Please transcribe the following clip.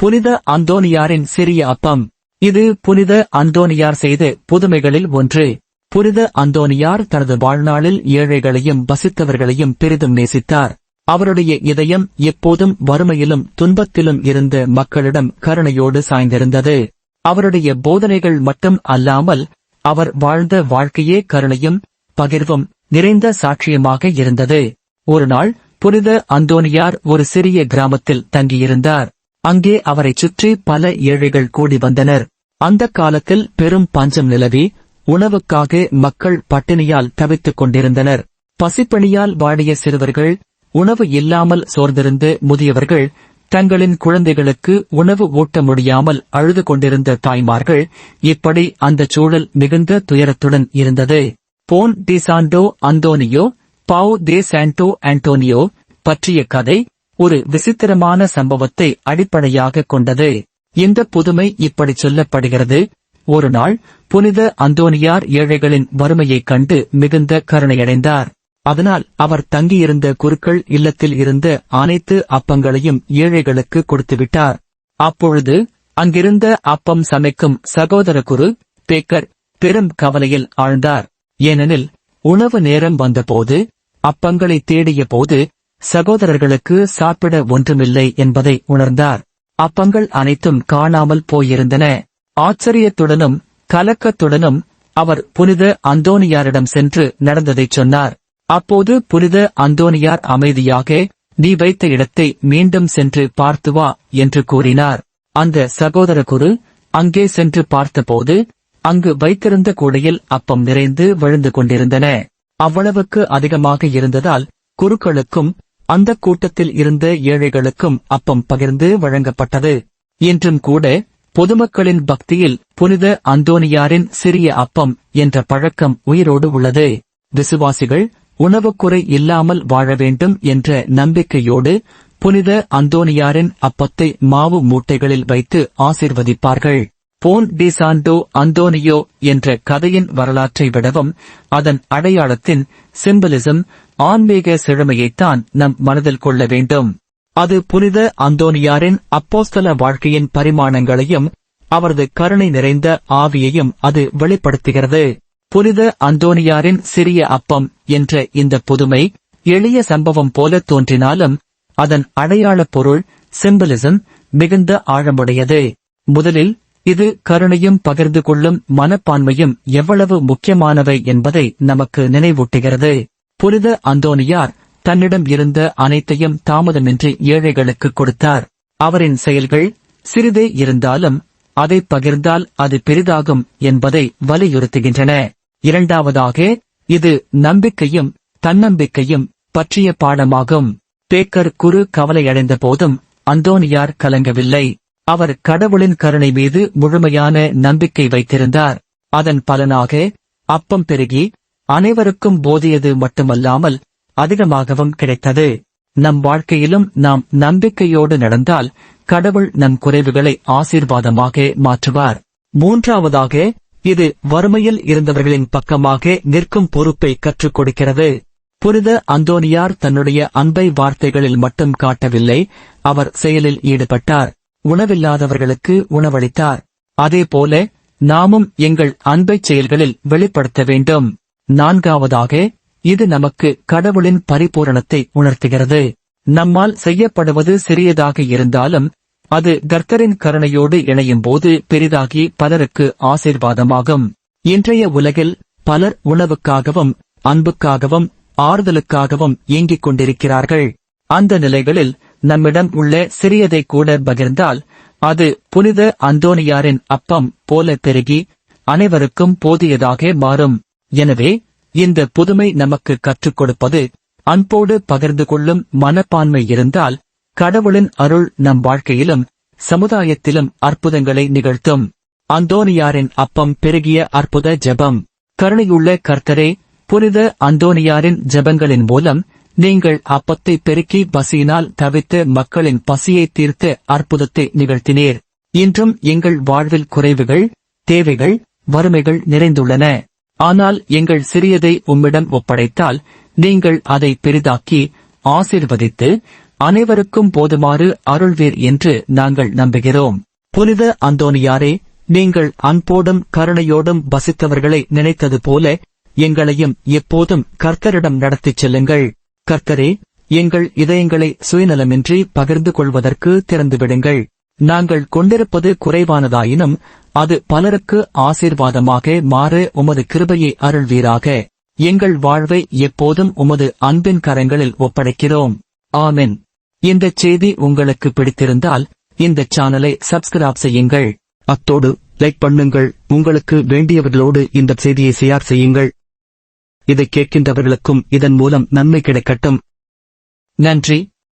புனித அந்தோனியாரின் சிறிய அப்பம். இது புனித அந்தோனியார் செய்த புதுமைகளில் ஒன்று. புனித அந்தோனியார் தனது வாழ்நாளில் ஏழைகளையும் பசித்தவர்களையும் பெரிதும் நேசித்தார். அவருடைய இதயம் எப்போதும் வறுமையிலும் துன்பத்திலும் இருந்த மக்களிடம் கருணையோடு சாய்ந்திருந்தது. அவருடைய போதனைகள் மட்டும் அல்லாமல் அவர் வாழ்ந்த வாழ்க்கையே கருணையும் பகிர்வும் நிறைந்த சாட்சியமாக இருந்தது. ஒருநாள் புனித அந்தோனியார் ஒரு சிறிய கிராமத்தில் தங்கியிருந்தார். அங்கே அவரைச் சுற்றி பல ஏழைகள் கூடி வந்தனர். அந்த காலத்தில் பெரும் பஞ்சம் நிலவி உணவுக்காக மக்கள் பட்டினியால் தவித்துக் கொண்டிருந்தனர். பசிப்பணியால் வாடிய சிறுவர்கள், உணவு இல்லாமல் சோர்ந்திருந்த முதியவர்கள், தங்களின் குழந்தைகளுக்கு உணவு ஊட்ட முடியாமல் அழுது கொண்டிருந்த தாய்மார்கள், இப்படி அந்த சூழல் மிகுந்த துயரத்துடன் இருந்தது. போன் டி Santo Antonio Pao de Santo Antonio பற்றிய கதை ஒரு விசித்திரமான சம்பவத்தை அடிப்படையாக கொண்டது. இந்த புதுமை இப்படி சொல்லப்படுகிறது. ஒரு நாள் புனித அந்தோனியார் ஏழைகளின் வறுமையைக் கண்டு மிகுந்த கருணையடைந்தார். அதனால் அவர் தங்கியிருந்த குருக்கள் இல்லத்தில் இருந்த அனைத்து அப்பங்களையும் ஏழைகளுக்கு கொடுத்துவிட்டார். அப்பொழுது அங்கிருந்த அப்பம் சமைக்கும் சகோதர குரு பேக்கர் பெரும் கவலையில் ஆழ்ந்தார். ஏனெனில் உணவு நேரம் வந்தபோது அப்பங்களை தேடிய போது சகோதரர்களுக்கு சாப்பிட ஒன்றுமில்லை என்பதை உணர்ந்தார். அப்பங்கள் அனைத்தும் காணாமல் போயிருந்தன. ஆச்சரியத்துடனும் கலக்கத்துடனும் அவர் புனித அந்தோனியாரிடம் சென்று நடந்ததைச் சொன்னார். அப்போது புனித அந்தோனியார் அமைதியாக, நீ வைத்த இடத்தை மீண்டும் சென்று பார்த்து வா என்று கூறினார். அந்த சகோதர குரு அங்கே சென்று பார்த்தபோது அங்கு வைத்திருந்த கூடையில் அப்பம் நிறைந்து விழுந்து கொண்டிருந்தன. அவ்வளவுக்கு அதிகமாக இருந்ததால் குருக்களுக்கும் அந்த கூட்டத்தில் இருந்த ஏழைகளுக்கும் அப்பம் பகிர்ந்து வழங்கப்பட்டது. இன்றும் கூட பொதுமக்களின் பக்தியில் புனித அந்தோனியாரின் சிறிய அப்பம் என்ற பழக்கம் உயிரோடு உள்ளது. விசுவாசிகள் உணவுக்குறை இல்லாமல் வாழ வேண்டும் என்ற நம்பிக்கையோடு புனித அந்தோனியாரின் அப்பத்தை மாவு மூட்டைகளில் வைத்து ஆசீர்வதிப்பார்கள். போன் டி சாண்டோ அந்தோனியோ என்ற கதையின் வரலாற்றை விடவும் அதன் அடையாளத்தின் சிம்பலிசம் ஆன்மீக செழுமையைத்தான் நம் மனதில் கொள்ள வேண்டும். அது புனித அந்தோனியாரின் அப்போஸ்தல வாழ்க்கையின் பரிமாணங்களையும் அவரது கருணை நிறைந்த ஆவியையும் அது வெளிப்படுத்துகிறது. புனித அந்தோனியாரின் சிறிய அப்பம் என்ற இந்த புதுமை எளிய சம்பவம் போல தோன்றினாலும் அதன் அடையாளப் பொருள் சிம்பலிசம் மிகுந்த ஆழமுடையது. முதலில் இது கருணையும் பகிர்ந்து கொள்ளும் மனப்பான்மையும் எவ்வளவு முக்கியமானவை என்பதை நமக்கு நினைவூட்டுகிறது. புனித அந்தோனியார் தன்னிடம் இருந்த அனைத்தையும் தாமதமின்றி ஏழைகளுக்கு கொடுத்தார். அவரின் செயல்கள் சிறிதே இருந்தாலும் அதை பகிர்ந்தால் அது பெரிதாகும் என்பதை வலியுறுத்துகின்றன. இரண்டாவதாக, இது நம்பிக்கையும் தன்னம்பிக்கையும் பற்றிய பாடமாகும். பேக்கர் குரு கவலையடைந்த போதும் அந்தோனியார் கலங்கவில்லை. அவர் கடவுளின் கருணை மீது முழுமையான நம்பிக்கை வைத்திருந்தார். அதன் பலனாக அப்பம் பெருகி அனைவருக்கும் போதியது மட்டுமல்லாமல் அதிகமாகவும் கிடைத்தது. நம் வாழ்க்கையிலும் நாம் நம்பிக்கையோடு நடந்தால் கடவுள் நம் குறைவுகளை ஆசீர்வாதமாக மாற்றுவார். மூன்றாவதாக, இது வறுமையில் இருந்தவர்களின் பக்கமாக நிற்கும் பொறுப்பை கற்றுக் கொடுக்கிறது. புனித அந்தோனியார் தன்னுடைய அன்பை வார்த்தைகளில் மட்டும் காட்டவில்லை, அவர் செயலில் ஈடுபட்டார். உணவில்லாதவர்களுக்கு உணவளித்தார். அதேபோல நாமும் எங்கள் அன்பைச் செயல்களில் வெளிப்படுத்த வேண்டும். நான்காவதாக, இது நமக்கு கடவுளின் பரிபூரணத்தை உணர்த்துகிறது. நம்மால் செய்யப்படுவது சிறியதாக இருந்தாலும் அது கர்த்தரின் கருணையோடு இணையும் போது பெரிதாகி பலருக்கு ஆசீர்வாதமாகும். இன்றைய உலகில் பலர் உணவுக்காகவும் அன்புக்காகவும் ஆறுதலுக்காகவும் ஏங்கிக் கொண்டிருக்கிறார்கள். அந்த நிலைகளில் நம்மிடம் உள்ள சிறியதை கூட பகிர்ந்தால் அது புனித அந்தோனியாரின் அப்பம் போல பெருகி அனைவருக்கும் போதியதாக மாறும். எனவே இந்த புதுமை நமக்கு கற்றுக் கொடுப்பது, அன்போடு பகிர்ந்து கொள்ளும் மனப்பான்மை இருந்தால் கடவுளின் அருள் நம் வாழ்க்கையிலும் சமுதாயத்திலும் அற்புதங்களை நிகழ்த்தும். அந்தோனியாரின் அப்பம் பெருகிய அற்புத ஜெபம். கருணையுள்ள கர்த்தரே, புனித அந்தோனியாரின் ஜெபங்களின் மூலம் நீங்கள் அப்பத்தை பெருக்கி பசியினால் தவித்த மக்களின் பசியை தீர்த்த அற்புதத்தை நிகழ்த்தினீர். இன்றும் எங்கள் வாழ்வில் குறைவுகள், தேவைகள், வறுமைகள் நிறைந்துள்ளன. ஆனால் எங்கள் சிறியதை உம்மிடம் ஒப்படைத்தால் நீங்கள் அதை பெரிதாக்கி ஆசீர்வதித்து அனைவருக்கும் போதுமாறு அருள்வீர் என்று நாங்கள் நம்புகிறோம். புனித அந்தோனியாரே, நீங்கள் அன்போடும் கருணையோடும் வசித்தவர்களை நினைத்தது போல எங்களையும் எப்போதும் கர்த்தரிடம் நடத்திச் செல்லுங்கள். கர்த்தரே, எங்கள் இதயங்களை சுயநலமின்றி பகிர்ந்து கொள்வதற்கு திறந்துவிடுங்கள். நாங்கள் கொண்டிருப்பது குறைவானதாயினும் அது பலருக்கு ஆசீர்வாதமாக மாற உமது கிருபையை அருள்வீராக. எங்கள் வாழ்வை எப்போதும் உமது அன்பின் கரங்களில் ஒப்படைக்கிறோம். ஆமென். இந்த செய்தி உங்களுக்கு பிடித்திருந்தால் இந்த சேனலை சப்ஸ்கிரைப் செய்யுங்கள். அத்தோடு லைக் பண்ணுங்கள். உங்களுக்கு வேண்டியவர்களோடு இந்த செய்தியை ஷேர் செய்யுங்கள். இதை கேட்கின்றவர்களுக்கும் இதன் மூலம் நன்மை கிடைக்கட்டும். நன்றி.